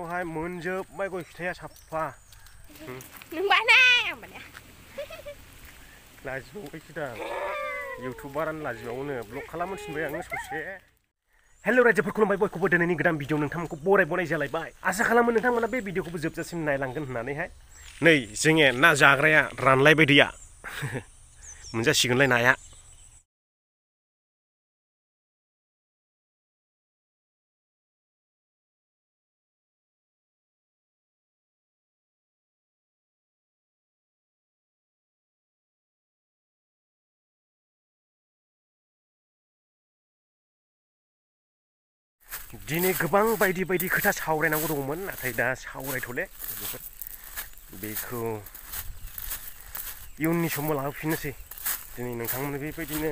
बेवहाय मोनजोबबाय गय फिथाइया साफा नोंबा ना होमबानिया लाजिबावबायसो दा इउटुबारानो लाजिबावोनो ब्लग खालामनो थिनबाय आङो ससे हेल' रायजोफोर खुलुमबाय बयखौबो दिनैनि गोदान भिडिअ नोंथांमोनखौ बराय जालायबाय आसा खालामो नोंथांमोना बे भिडिअखौबो जोबजासिम नायलांगोन होननानैहाय नै जोंनि ना जाग्राया रानलायबाय दैया मोनजासिगोनलाय नाया दिनै गोबां बायदि खोथा सावरायनांगौ दंमोन नाथाय दा सावरायथ'ले बेखौ इयुननि समाव लाबोफिननोसै दिनै नोंथांमोननो बेबायदिनो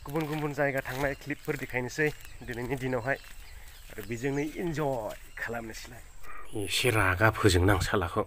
गुबुन जायगा थांनाय क्लिपफोर देखायनोसै दिनैनि दिनावहाय आरो बेजोंनो इन्जय खालामनोसैलाय एसे रागा फोजोंनो आं सालाखौ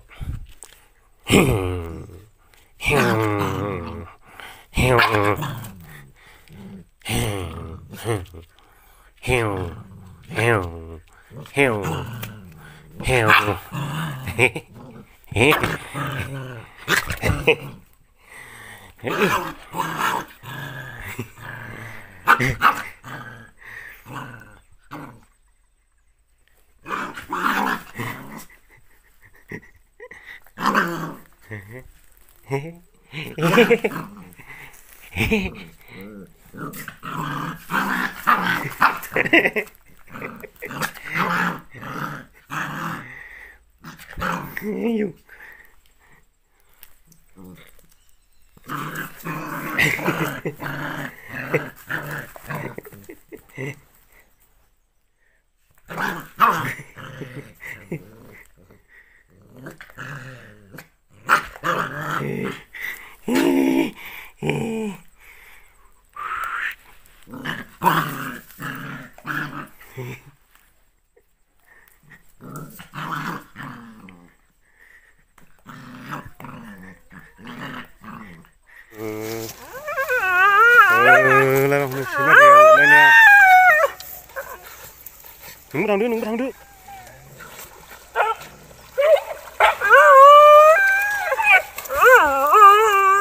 नोंबो थांदो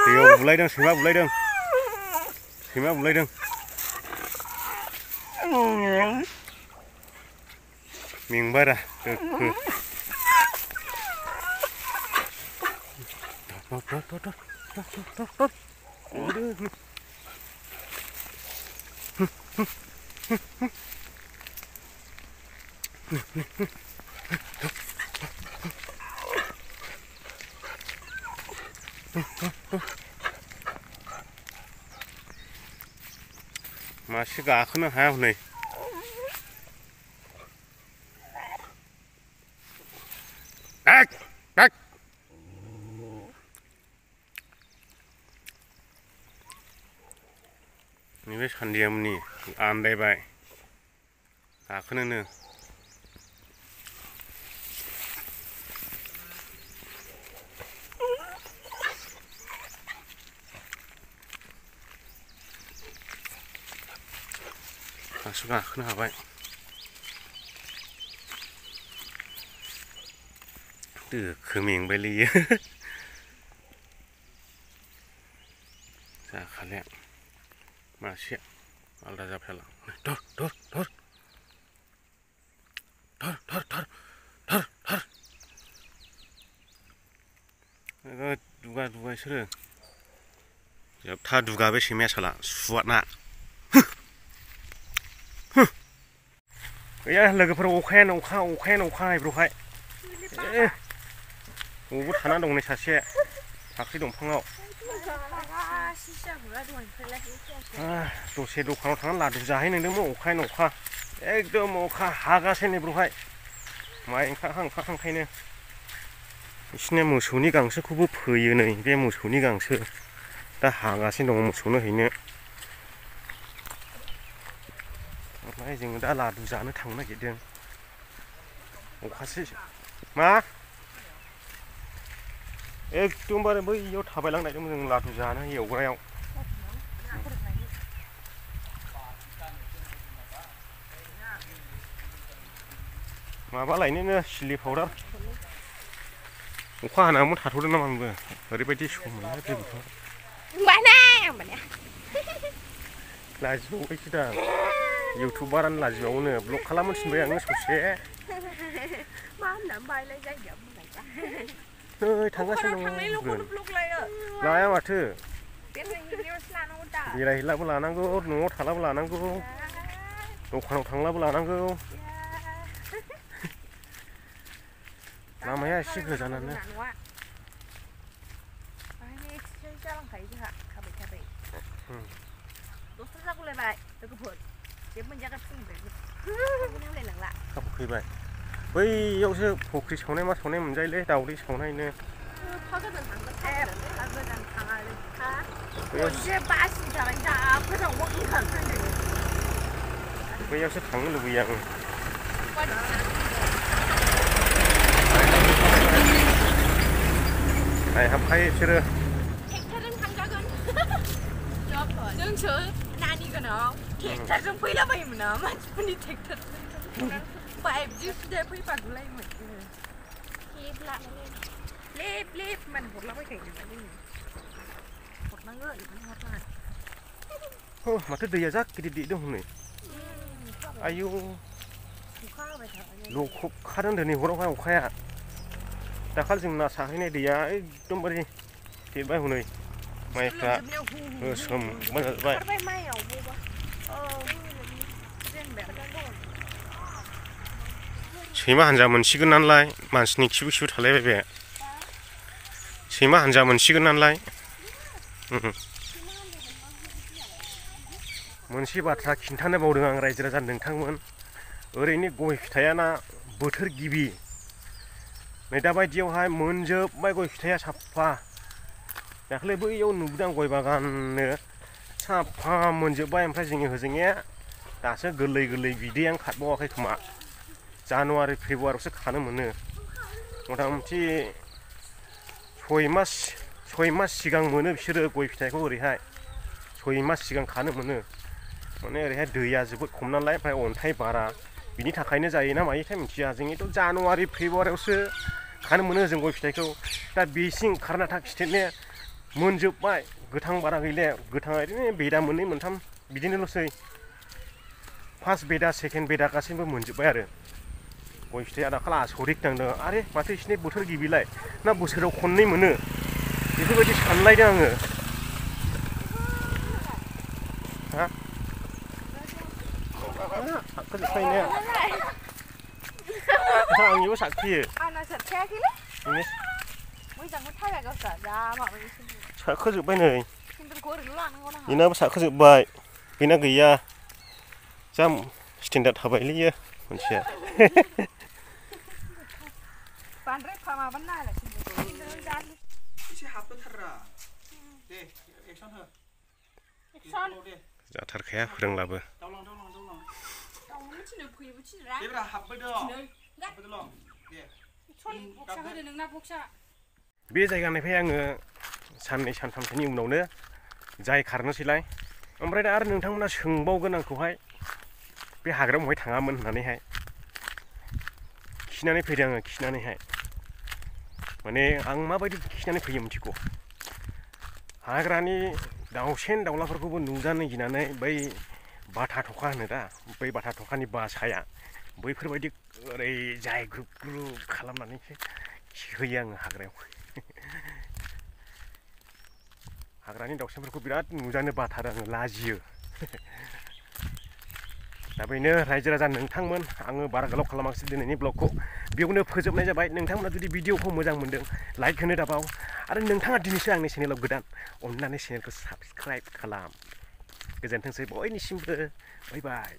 दैयाव बुलायदों सैमा बुलायदों मेंबाय रा मासे गाखोनो हाया हनै नैबे सान्दियामनि आन्दायबाय गाखोनोनो दासो गाखोनो हाबाय दोखो मेंबायलै इयो जाखाले मासे आलदा जाफैला धर दुगा बिसोरो जोबथा दुगा बे सैमाया साला सुवादना गैया लोगोफोर अखायानो अखा हायब्र'खाय बबावबो थाना दं नै सासे फाख्रि दंफाङाव दसे दखानाव थांनानै लादु जाहैनोदोंमोन अखायानो अखा एकदम अखा हागासिनो ब्र'हाय माइ ओंखारहांखायनो बिसोरनि मोसौनि गांसोखौबो फोयो नै बे मोसौनि गांसो दा हागासिनो दङ मोसौनो हैनो ओमफ्राय जोङो दा लादु जानो थांनो नागिरदों अखासो मा एकदमबारे बैयाव थाबायलांनायदोंमोन जों लादु जानो एवग्रायाव माबा लायनोनो सिलि पाउडार अखा हानायावनो थाथ'दों नामा आंबो ओरैबायदि सम मोनो बे बोथोराव Mana? Mana? लाजिबावबायसो दा इउटुबारानो लाजिबावनो ब्लग खालामनो थिनबाय आङो ससे Mana bay lấy dây dậm này ta. नै थांगासिनो Thằng này lúc दं nó lúc lại rồi. लाया माथो Biết là nhiều là nó ta. बेरायहैलाबो लानांगौ न'आव थालाबो लानांगौ दखानाव थांलाबो लानांगौ लामाया एसे गोजानानो खाबु फैबाय बैयावसो फख्रि सावनाय मा सावनाय मोनजायोलै दावदै सावनायनो बैयावसो थांनो लुबैयो आङो नायहाबखायो बिसोरो जोंसो नानि गोनाव ट्रेक्टरजों फैलाबायोमोन ना मानसिफोरनि ट्रेक्टर पाइपजों सिदा फैफागुलायोमोन लेप लेप मान हरलाबायखायो हरनांगोन हरनाङा माथो दैया जा गिदिर गिदिर दं हनै आयौ लखबखादों दिनै हरावहाय अखाया दाखालि जों ना साहैनाय दैया एकदमबारे देरबाय हनै माइफ्रा गोसोम जाजोब्बाय सैमा हान्जा मोनसिगोन नालाय मानसिनि खिबु खिबु थालायबाय बे सैमा हान्जा मोनसिगोन नालाय मोनसे बाथ्रा खिन्थानो बावदों आं रायजो राजा नोंथांमोन ओरैनो गय फिथाइयाना बोथोर गिबि नै दा बायदियावहाय मोनजोबबाय गय फिथाइया साफा दाखालि बैयाव नुबोदों गय बागाननो साफा मोनजोबबाय ओमफ्राय जोंनि होजोंनिया दासो गोरलै गोरलै बिदैयानो खाथबावाखै खोमा जानुवारि फेब्रुवारियावसो खानो मोनो मथा मथि 6 मास सिगां मोनो बिसोरो गय फिथाइखौ ओरैहाय 6 मास सिगां खानो मोनो माने ओरैहाय दैया जोबोद खम नालाय ओमफ्राय अन्थाइ बारा बिनि थाखायनो जायोना मायोथाय मिथिया जोंनिथ' जानुवारि फेब्रुवारियावसो खानो मोनो जों गय फिथाइखौ दा बेसिम कर्नाटक स्टेटनि मोनजोबबाय गोथां बारा गैले गोथाङा ओरैनो बेदा मोननै मोनथाम बिदिनोल'सै फार्स्ट बेदा सेकेन्ड बेदा गासैबो मोनजोबबाय आरो गय फिथाइया दाखालि आसरित नांदों आरे माथो बिसिनि बोथोर गिबिलाय ना बोसोराव खननै मोनो बेफोरबायदि सानलायदों आङो हा साख्रिखायनो आंनिबो साख्रियो साखोजोब्बाय नै बेनाबो साखोजोब्बाय बेना गैया जा स्टेन्डार्ड थाबायलै इयो मोनसेया जाथारखाया फोरोंलाबो बे जायगानिफ्राय आङो साननै सानथामसोनि उनावनो जाय खारनोसैलाय ओमफ्राय दा आरो नोंथांमोना सोंबावगोन आंखौहाय बे हाग्रायाव बहाय थाङामोन होननानैहाय खिनानै फैदों आङो खिनानैहाय माने आं माबायदि खिनानै फैयो मिथिगौ हाग्रानि दाउसेन दाउलाफोरखौबो नुजानो गिनानै बै बाथा थखा होनो दा बै बाथा थखानि बासाया बैफोरबायदि ओरै जाय ग्रुप ग्रुप खालामनानैसो खिहैयो आङो हाग्रायाव हाग्रानि दाउसेनफोरखौ बिराद नुजानो बाथारो आङो लाजियो दा बेनो रायजो राजा नोंथांमोन आङो बारा गोलाव खालामाखिसै दिनैनि ब्लगखौ बेयावनो फोजोबनाय जाबाय नोंथांमोना जुदि भिडिअखौ मोजां मोनदों लाइक होनो दाबाव आरो नोंथाङा दिनैसो आंनि चेनेलाव गोदान अननानै चेनेलखौ साबस्क्राइब खालाम गोजोनथोंसै बयनिसिमबो बाय बाय